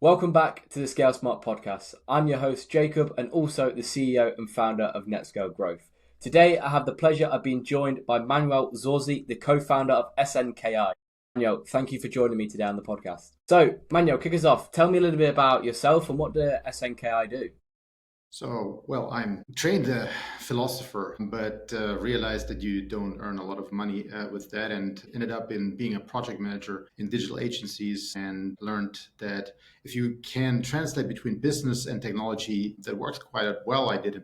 Welcome back to the Scale Smart podcast. I'm your host, Jacob, and also the CEO and founder of NetScale Growth. Today, I have the pleasure of being joined by Manuel Zorzi, the co-founder of SNKI. Manuel, thank you for joining me today on the podcast. So, Manuel, kick us off. Tell me a little bit about yourself and what does SNKI do? I'm trained philosopher, but realized that you don't earn a lot of money with that, and ended up in being a project manager in digital agencies, and learned that if you can translate between business and technology, that works quite well. I did an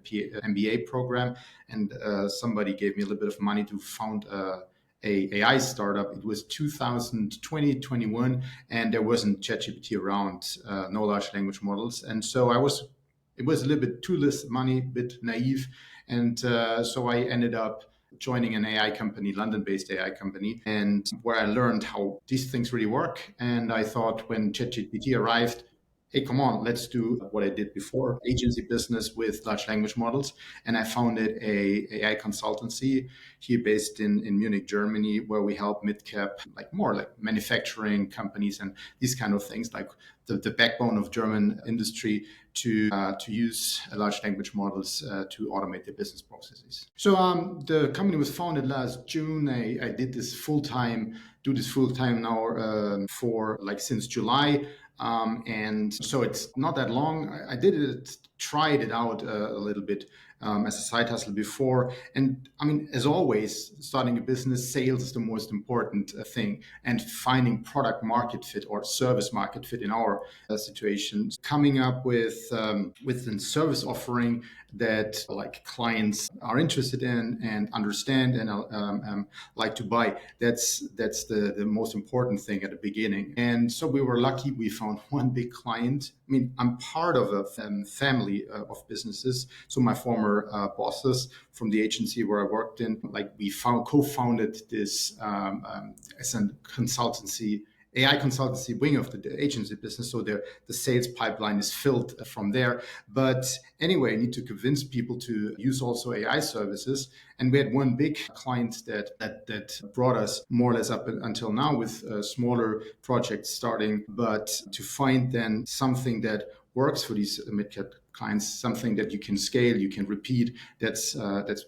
MBA program, and somebody gave me a little bit of money to found a AI startup. It was 2020, 21, and there wasn't ChatGPT around, no large language models, and so it was a little bit too less money, a bit naive. And so I ended up joining an AI company, London-based AI company, and where I learned how these things really work. And I thought when ChatGPT arrived, hey, come on, let's do what I did before, agency business with large language models. And I founded a AI consultancy here based in Munich, Germany, where we help mid-cap, like more like manufacturing companies and these kind of things, like the backbone of German industry to use large language models to automate their business processes. So the company was founded last June. I did this full time, do this full time now for like since July. And so it's not that long. I did it, tried it out a little bit as a side hustle before. And I mean, as always, starting a business, sales is the most important thing. And finding product market fit or service market fit in our situation, coming up with a service offering that like clients are interested in and understand and like to buy. That's the most important thing at the beginning. And so we were lucky. We found one big client. I mean, I'm part of a family of businesses. So my former bosses from the agency where I worked in, like we co-founded this as a consultancy AI consultancy wing of the agency business. So the sales pipeline is filled from there. But anyway, I need to convince people to use also AI services. And we had one big client that brought us more or less up until now with smaller projects starting. But to find then something that works for these mid-cap clients, something that you can scale, you can repeat, that's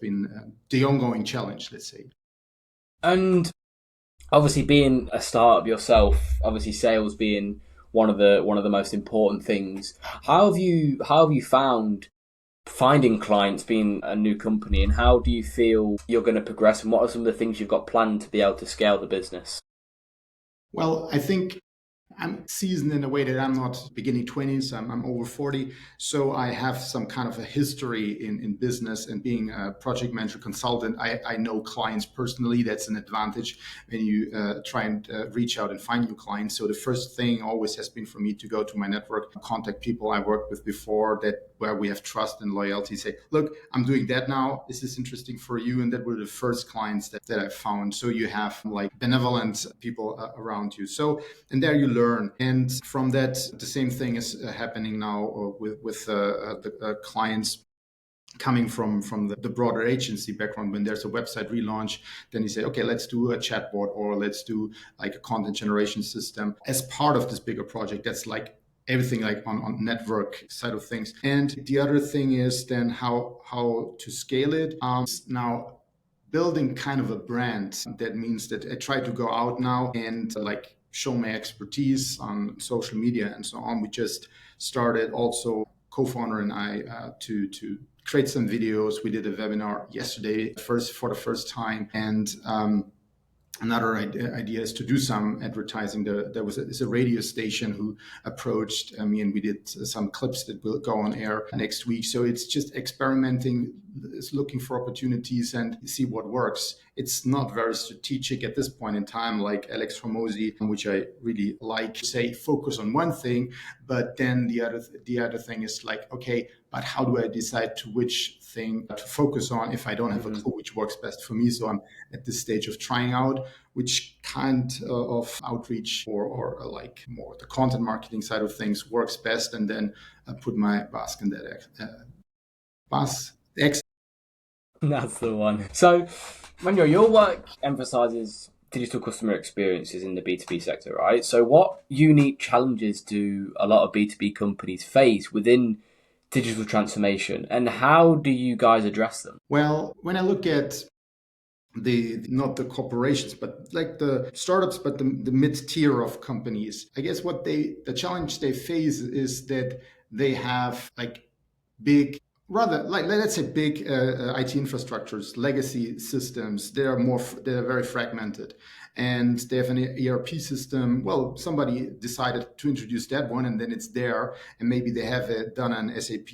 been the ongoing challenge, let's say. And obviously, being a startup yourself, obviously sales being one of the most important things. How have you found finding clients being a new company, and how do you feel you're going to progress, and what are some of the things you've got planned to be able to scale the business? Well, I think I'm seasoned in a way that I'm not beginning 20s, I'm over 40. So I have some kind of a history in business and being a project manager consultant. I know clients personally. That's an advantage when you try and reach out and find new clients. So the first thing always has been for me to go to my network, contact people I worked with before that where we have trust and loyalty, say, look, I'm doing that now. Is this interesting for you? And that were the first clients that I found. So you have like benevolent people around you. So, and there you learn. And from that, the same thing is happening now with the clients coming from the broader agency background. When there's a website relaunch, then you say, okay, let's do a chatbot or let's do like a content generation system as part of this bigger project. That's like everything like on network side of things. And the other thing is then how to scale it. Now building kind of a brand. That means that I try to go out now and like show my expertise on social media and so on. We just started also co-founder and I to create some videos. We did a webinar yesterday for the first time, and another idea is to do some advertising. There was a radio station who approached me, and we did some clips that will go on air next week. So it's just experimenting, is looking for opportunities and see what works. It's not very strategic at this point in time, like Alex Hormozy, which I really like, say focus on one thing, but then the other thing is like, okay, but how do I decide to which thing to focus on if I don't have a clue which works best for me? So I'm at this stage of trying out which kind of outreach or like more the content marketing side of things works best, and then put my basket in that That's the one. So, Manuel, your work emphasizes digital customer experiences in the B2B sector, right? So what unique challenges do a lot of B2B companies face within digital transformation, and how do you guys address them? Well, when I look at the not the corporations, but like the startups, but the mid-tier of companies, I guess the challenge they face is that they have like big, rather like let's say big IT infrastructures, legacy systems. They're very fragmented, and they have an ERP system. Well, somebody decided to introduce that one, and then it's there, and maybe they have done an SAP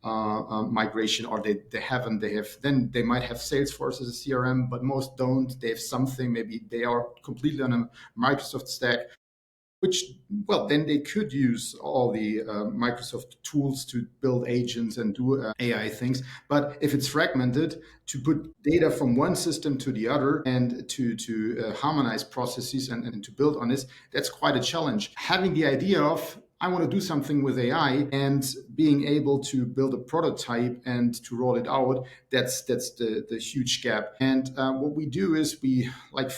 migration, or they haven't. They might have Salesforce as a CRM, but most don't. They have something. Maybe they are completely on a Microsoft stack, which, well, then they could use all the Microsoft tools to build agents and do AI things. But if it's fragmented, to put data from one system to the other and to harmonize processes and to build on this, that's quite a challenge. Having the idea of, I want to do something with AI, and being able to build a prototype and to roll it out, that's the huge gap. And what we do is we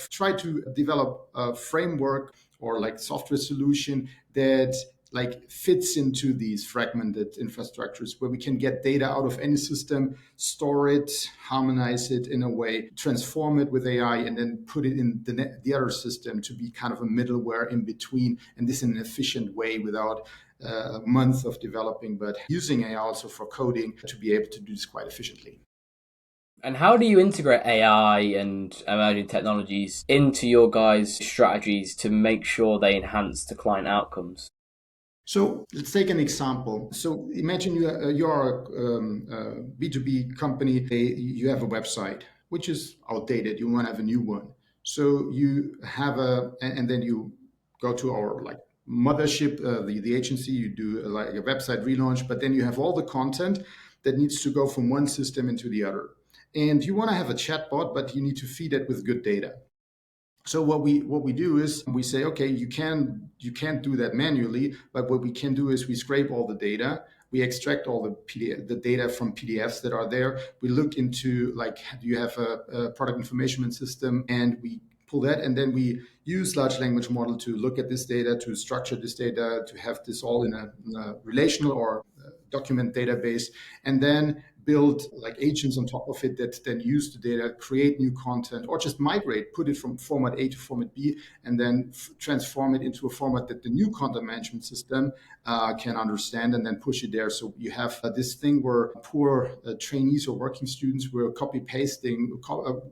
try to develop a framework or like software solution that like fits into these fragmented infrastructures, where we can get data out of any system, store it, harmonize it in a way, transform it with AI, and then put it in the other system to be kind of a middleware in between, and this in an efficient way without a month of developing, but using AI also for coding to be able to do this quite efficiently. And how do you integrate AI and emerging technologies into your guys' strategies to make sure they enhance the client outcomes? So let's take an example. So imagine you're a B2B company. You have a website, which is outdated. You want to have a new one. So you have and then you go to our like mothership, the agency. You do like a website relaunch, but then you have all the content that needs to go from one system into the other. And you want to have a chatbot, but you need to feed it with good data. So what we do is we say, okay, you can't do that manually, but what we can do is we scrape all the data, we extract all the data from PDFs that are there. We look into like, do you have a product information system, and we pull that, and then we use large language model to look at this data, to structure this data, to have this all in a relational or document database, and then build like agents on top of it that then use the data, create new content, or just migrate, put it from format A to format B, and then transform it into a format that the new content management system can understand, and then push it there. So you have this thing where poor trainees or working students were copy pasting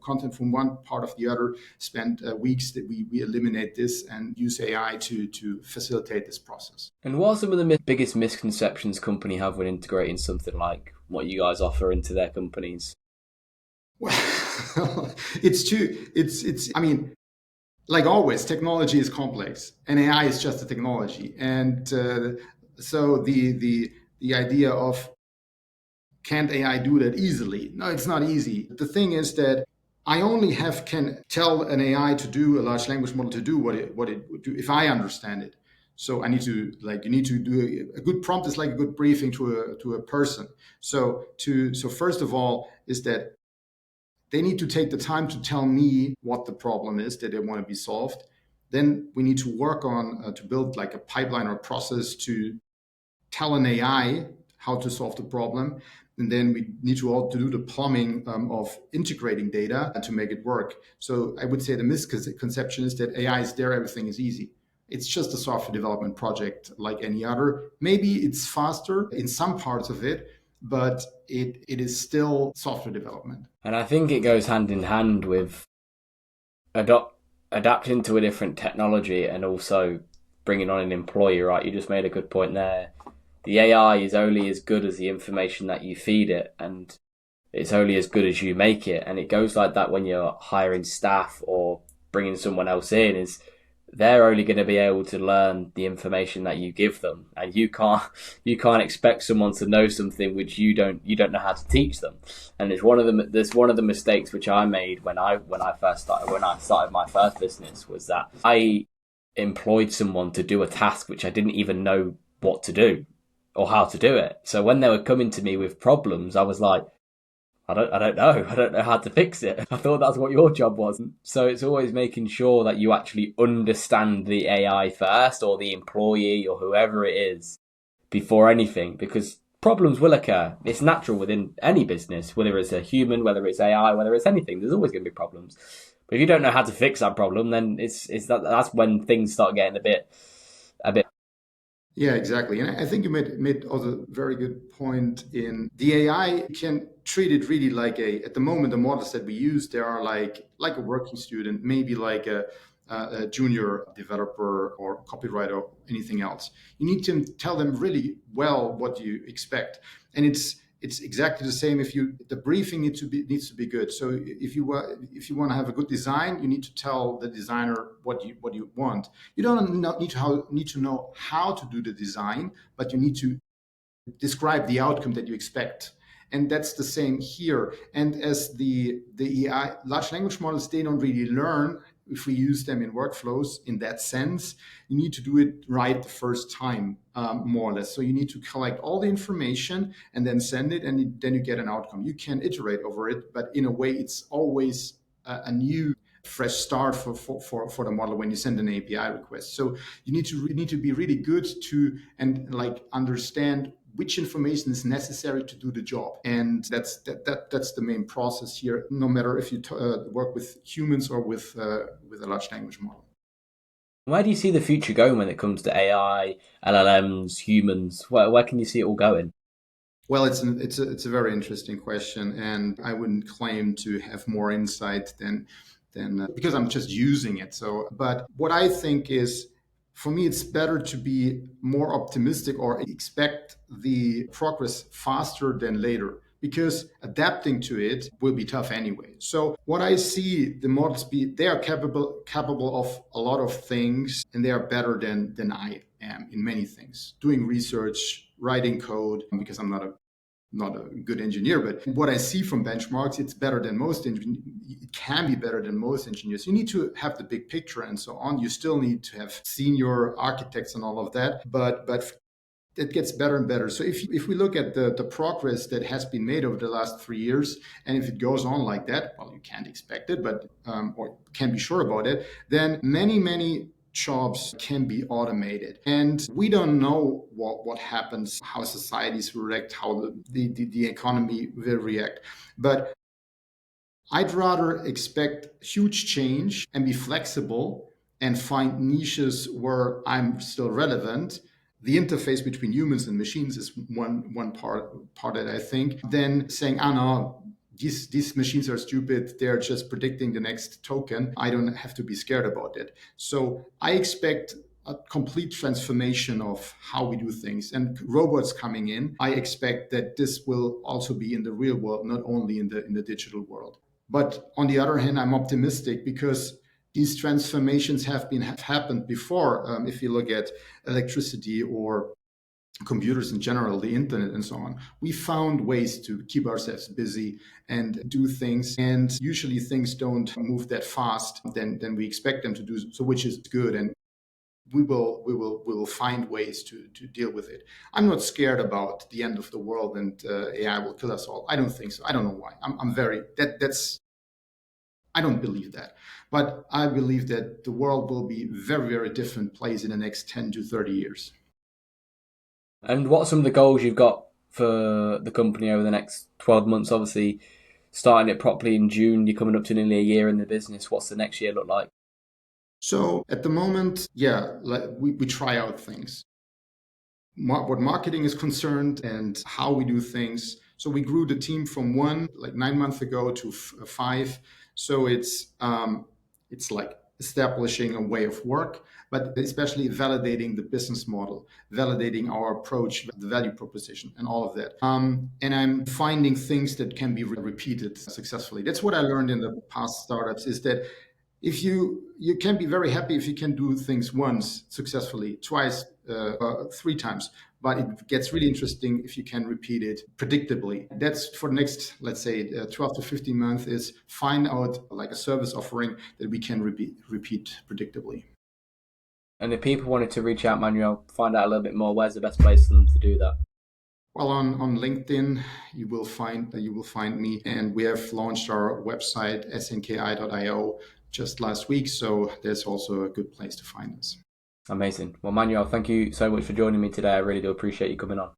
content from one part of the other, spend weeks. That we eliminate this and use AI to facilitate this process. And what are some of the biggest misconceptions company have when integrating something like what you guys offer into their companies? Well, I mean, like always, technology is complex, and AI is just a technology. And so the idea of, can't AI do that easily? No, it's not easy. The thing is that I only can tell an AI to do, a large language model to do what it would do if I understand it. So I need to you need to do a good prompt is like a good briefing to a person. So first of all is that they need to take the time to tell me what the problem is that they want to be solved. Then we need to work on to build like a pipeline or process to tell an AI how to solve the problem. And then we need to all to do the plumbing of integrating data to make it work. So I would say the misconception is that AI is there, everything is easy. It's just a software development project like any other. Maybe it's faster in some parts of it, but it is still software development. And I think it goes hand in hand with adapting to a different technology and also bringing on an employee, right? You just made a good point there. The AI is only as good as the information that you feed it, and it's only as good as you make it. And it goes like that when you're hiring staff or bringing someone else in, is they're only going to be able to learn the information that you give them, and you can't expect someone to know something which you don't know how to teach them. And it's one of the mistakes which I made when I started my first business, was that I employed someone to do a task which I didn't even know what to do or how to do it. So when they were coming to me with problems, I was like, I don't know. I don't know how to fix it. I thought that's what your job was. So it's always making sure that you actually understand the AI first, or the employee, or whoever it is, before anything, because problems will occur. It's natural within any business, whether it's a human, whether it's AI, whether it's anything. There's always going to be problems. But if you don't know how to fix that problem, then that's when things start getting a bit. Yeah, exactly. And I think you made also a very good point in the AI can treat it really like at the moment, the models that we use, they are like a working student, maybe like a junior developer or copywriter or anything else. You need to tell them really well what you expect. And it's exactly the same if the briefing needs to be good. So if you want to have a good design, you need to tell the designer what you want. You don't need to know how to do the design, but you need to describe the outcome that you expect. And that's the same here. And as the AI large language models, they don't really learn if we use them in workflows in that sense. You need to do it right the first time, more or less. So you need to collect all the information and then send it, and then you get an outcome. You can iterate over it, but in a way, it's always a new fresh start for the model when you send an API request. So you need to be really good to and like understand which information is necessary to do the job, and that's the main process here. No matter if you work with humans or with a large language model. Where do you see the future going when it comes to AI, LLMs, humans? Where can you see it all going? Well, it's a very interesting question, and I wouldn't claim to have more insight than because I'm just using it. So, but what I think is, for me, it's better to be more optimistic or expect the progress faster than later, because adapting to it will be tough anyway. So what I see the models they are capable of a lot of things, and they are better than I am in many things. Doing research, writing code, because I'm not a good engineer, but what I see from benchmarks, it's better than most engineers. It can be better than most engineers. You need to have the big picture and so on. You still need to have senior architects and all of that, but it gets better and better. So if we look at the progress that has been made over the last 3 years, and if it goes on like that, well, you can't expect it, but or can't be sure about it, then many jobs can be automated. And we don't know what happens, how societies will react, how the economy will react. But I'd rather expect huge change and be flexible and find niches where I'm still relevant. The interface between humans and machines is one part that I think. Then saying, "Oh no, these machines are stupid. They're just predicting the next token. I don't have to be scared about it." So I expect a complete transformation of how we do things, and robots coming in. I expect that this will also be in the real world, not only in the digital world. But on the other hand, I'm optimistic because these transformations have happened before. If you look at electricity or computers in general, the internet and so on, we found ways to keep ourselves busy and do things. And usually things don't move that fast than we expect them to do, so which is good. And we will find ways to deal with it. I'm not scared about the end of the world and AI will kill us all. I don't think so. I don't know why. I'm very that's I don't believe that, but I believe that the world will be very different place in the next 10 to 30 years. And what are some of the goals you've got for the company over the next 12 months? Obviously, starting it properly in June, you're coming up to nearly a year in the business. What's the next year look like? So at the moment, yeah, we try out things. What marketing is concerned and how we do things. So we grew the team from one like 9 months ago to five. So it's like establishing a way of work, but especially validating the business model, validating our approach, the value proposition, and all of that. And I'm finding things that can be repeated successfully. That's what I learned in the past startups, is that if you can be very happy if you can do things once successfully, twice, 3 times, but it gets really interesting if you can repeat it predictably. That's for the next, let's say, 12 to 15 months, is find out like a service offering that we can repeat predictably. And if people wanted to reach out, Manuel, find out a little bit more, where's the best place for them to do that? Well, on LinkedIn, you will find me, and we have launched our website snki.io just last week, so there's also a good place to find us. Amazing. Well, Manuel, thank you so much for joining me today. I really do appreciate you coming on.